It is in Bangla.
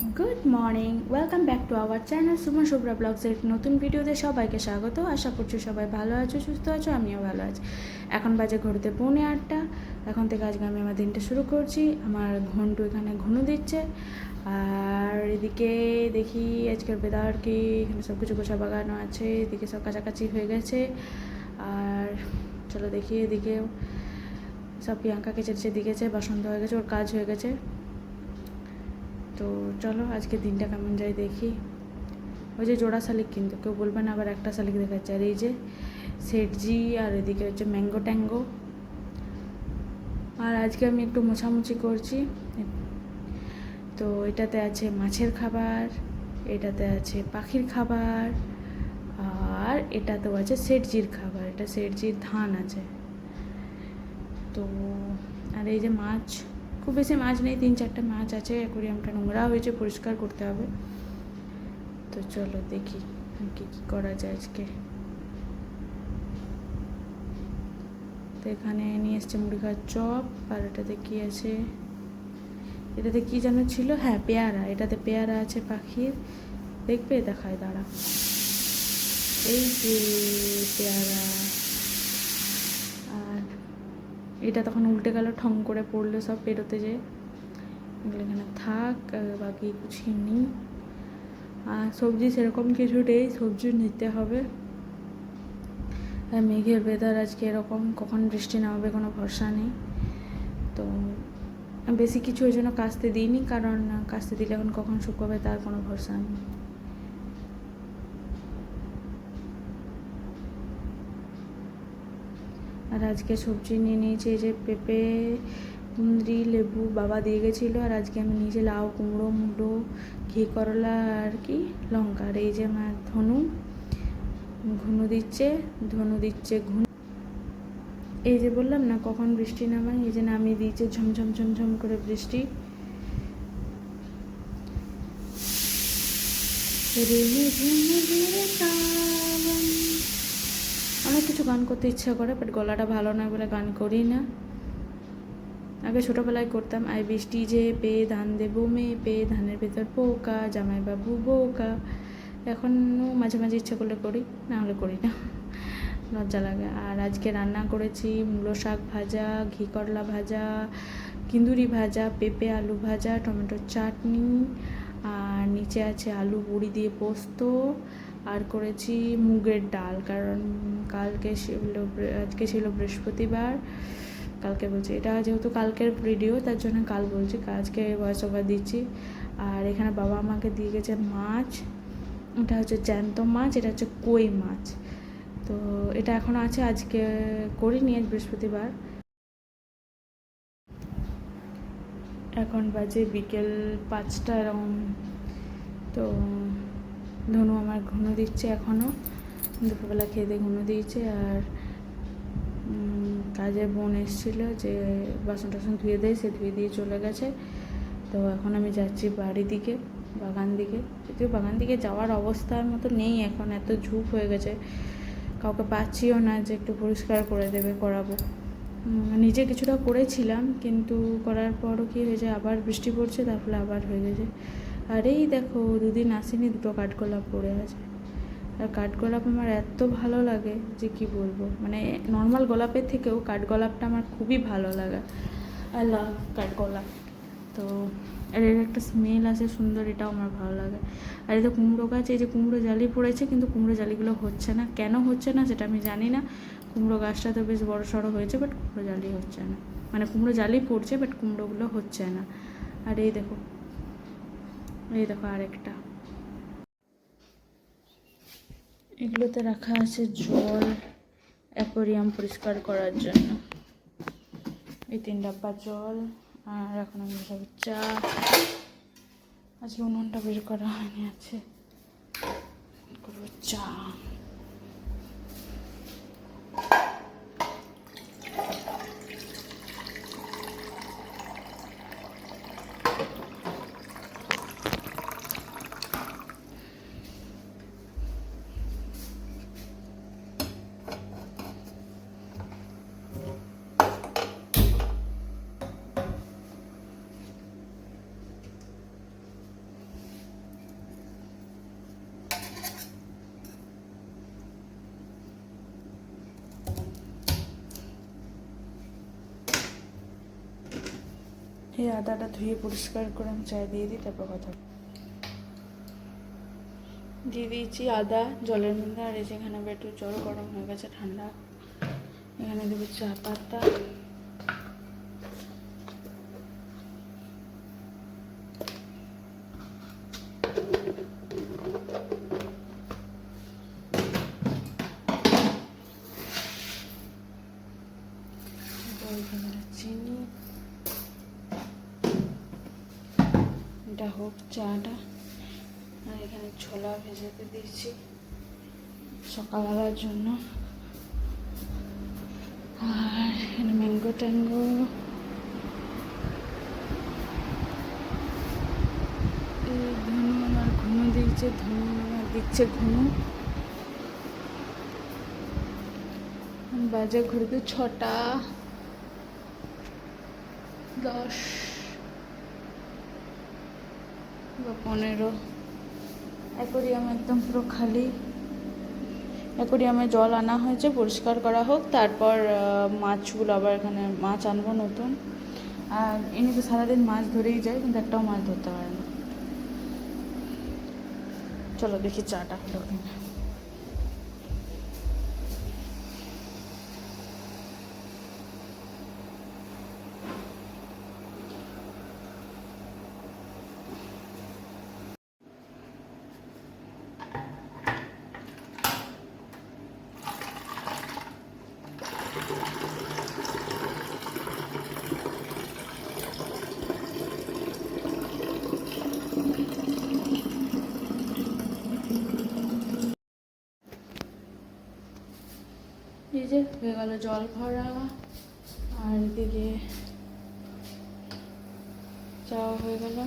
Good morning, welcome back to our channel Suman Shubhra ব্লগসের নতুন ভিডিওতে সবাইকে স্বাগত। আশা করছি সবাই ভালো আছো, সুস্থ আছো, আমিও ভালো আছি। এখন বাজে ঘড়িতে 8:45। এখন থেকে আজকে আমি আমার দিনটা শুরু করছি। আমার ঘন্টু এখানে ঘুনো দিচ্ছে, আর এদিকে দেখি আজকের ওয়েদার কি। এখানে সব কিছু গোছা বাগানো আছে, এদিকে সব কাছাকাছি হয়ে গেছে। আর চলো দেখি, এদিকেও সব প্রিয়াঙ্কাকে চেঁচে দিয়েছে, বাসন হয়ে গেছে, ওর কাজ হয়ে গেছে। তো চলো আজকে দিনটা কেমন যায় দেখি। ওই যে জোড়া শালিক, কিন্তু কেউ বলবে না আবার একটা শালিক দেখাচ্ছে। আর এই যে সেটজি, আর এদিকে হচ্ছে ম্যাঙ্গো ট্যাঙ্গো। আর আজকে আমি একটু মোছামুছি করছি। তো এটাতে আছে মাছের খাবার, এটাতে আছে পাখির খাবার, আর এটাতেও আছে সেটজির খাবার। এটা সেটজির ধান আছে। তো আর এই যে মাছ, খুব বেশি মাছ নেই, 3-4টা মাছ আছে। অ্যাকোরিয়ামটা নোংরা হয়েছে, পরিষ্কার করতে হবে। তো চলো দেখি কী কী করা যায় আজকে। তো এখানে নিয়ে এসছে মুড়ি খাওয়ার চপ। আর এটাতে কী আছে, এটাতে কী যেন ছিল, হ্যাঁ পেয়ারা। এটাতে পেয়ারা আছে পাখির, দেখবে দেখায়, দাঁড়া। এই যে পেয়ারা। আর এটা তখন উল্টে গেল, ঠং করে পড়লো সব পেরোতে যেয়ে। এগুলো এখানে থাক, বাকি গুছিয়ে নিই। আর সবজি সেরকম কিছু নেই, সবজি নিতে হবে। আর মেঘের ওয়েদার আজকে এরকম, কখন বৃষ্টি নামবে কোনো ভরসা নেই। তো বেশি কিছু ওই জন্য কাচতে দিইনি, কারণ কাচতে দিলে এখন কখন শুকোবে তার কোনো ভরসা নেই। আর আজকে সবজি নিয়ে নিয়েছি, এই যে পেঁপে, কুঁদরি, লেবু বাবা দিয়ে গেছিলো। আর আজকে আমি নিয়েছি লাউ, কুমড়ো, মুলো, ঘি করলা, আর কি লঙ্কা। আর এই যে আমার ধনু ঘুনো দিচ্ছে, ঘুনো। এই যে বললাম না কখন বৃষ্টি নামায়, এই যে নামিয়ে দিয়েছে ঝমঝম ঝমঝম করে বৃষ্টি। অনেক কিছু গান করতে ইচ্ছা করে, বাট গলাটা ভালো নয় বলে গান করি না। আগে ছোটোবেলায় করতাম, আই বৃষ্টি যে পেয়ে ধান দেবো মেয়ে, পেয়ে ধানের ভেতর পোকা, জামাইবাবু বোকা। এখনও মাঝে মাঝে ইচ্ছা করলে করি, না হলে করি না, লজ্জা লাগে। আর আজকে রান্না করেছি মূলো শাক ভাজা, ঘি করলা ভাজা, কিন্দুরি ভাজা, পেঁপে আলু ভাজা, টমেটোর চাটনি, আর নিচে আছে আলু বড়ি দিয়ে পোস্ত। আর করেছি মুগের ডাল, কারণ আজকে ছিল বৃহস্পতিবার। কালকে বলছি, এটা যেহেতু কালকের ভিডিও তার জন্য কাল বলছি, আজকে ভয়েস ওভার দিচ্ছি। আর এখানে বাবা আমাকে দিয়ে গেছে মাছ। এটা হচ্ছে জ্যান্ত মাছ, এটা হচ্ছে কই মাছ। তো এটা এখনও আছে, আজকে করিনি, আজ বৃহস্পতিবার। এখন বাজে বিকেল 5টা এরকম। তো ধনু আমার ঘুনো দিচ্ছে এখনও, দুপুরবেলা খেয়ে দিয়ে ঘুনো দিয়েছে। আর কাজের বোন এসেছিলো যে বাসন টাসন ধুয়ে দেয়, সে ধুয়ে দিয়ে চলে গেছে। তো এখন আমি যাচ্ছি বাড়ি দিকে, বাগান দিকে। যদিও বাগান দিকে যাওয়ার অবস্থার মতো নেই এখন, এত ঝুপ হয়ে গেছে, কাউকে পাচ্ছিও না যে একটু পরিষ্কার করে দেবে, করাবো। নিজে কিছুটা করেছিলাম, কিন্তু করার পরও কী হয়েছে, আবার বৃষ্টি পড়ছে, তার ফলে আবার হয়ে গেছে। আর এই দেখো 2 দিন আসেনি, 2টো কাঠগোলাপ পড়ে আছে। আর কাঠগোলাপ আমার এত ভালো লাগে যে কি বলবো, মানে নর্মাল গোলাপের থেকেও কাঠগোলাপটা আমার খুবই ভালো লাগে। আই লাভ কাঠগোলাপ। তো আর এর একটা স্মেল আছে সুন্দর, এটাও আমার ভালো লাগে। আর এই তো কুমড়ো গাছ, এই যে কুমড়ো জালি পড়েছে, কিন্তু কুমড়ো জালিগুলো হচ্ছে না, কেন হচ্ছে না সেটা আমি জানি না। কুমড়ো গাছটা তো বেশ বড় সড়ো হয়েছে, বাট কুমড়ো জালি হচ্ছে না। মানে কুমড়ো জালি পড়ছে, বাট কুমড়োগুলো হচ্ছে না। আর এই দেখো, এই দেখো আরেকটা। এগুলোতে রাখা আছে জল, অ্যাকোরিয়াম পরিষ্কার করার জন্য। এই 3 ডাব্বা জল। আর এখন আমি খাবো চা। আজকে উনুনটা বের করা হয়নি, আছে করবো চা। এই আদাটা ধুয়ে পরিষ্কার করে আমি চায় দিয়ে দিই, তারপর কথা দিয়ে দিয়েছি আদা জলের মধ্যে। আর এই যেখানে একটু জল গরম হয়ে গেছে ঠান্ডা, এখানে দেবো চা পাতা, চিনি, এটা হোক চাটা। আর এখানে ছোলা ভেজাতে দিয়েছি সকালবেলার জন্য। আর এখানে ম্যাঙ্গো ট্যাঙ্গো, ধনু আমার ঘুমো দিচ্ছে, ধনু আমার দিচ্ছে ঘুমো। বাজে ঘুরতে 6টা 10 বা 15। অ্যাকোরিয়াম একদম পুরো খালি। অ্যাকোরিয়ামে জল আনা হয়েছে, পরিষ্কার করা হোক, তারপর মাছগুলো আবার এখানে মাছ আনবো নতুন। আর এমনি তো সারাদিন মাছ ধরেই যায়, কিন্তু একটাও মাছ ধরতে পারে না। চলো দেখি চাটা হলো কিনা। এই যে হয়ে গেল জল ভরা, আর এদিকে চাওয়া হয়ে গেল।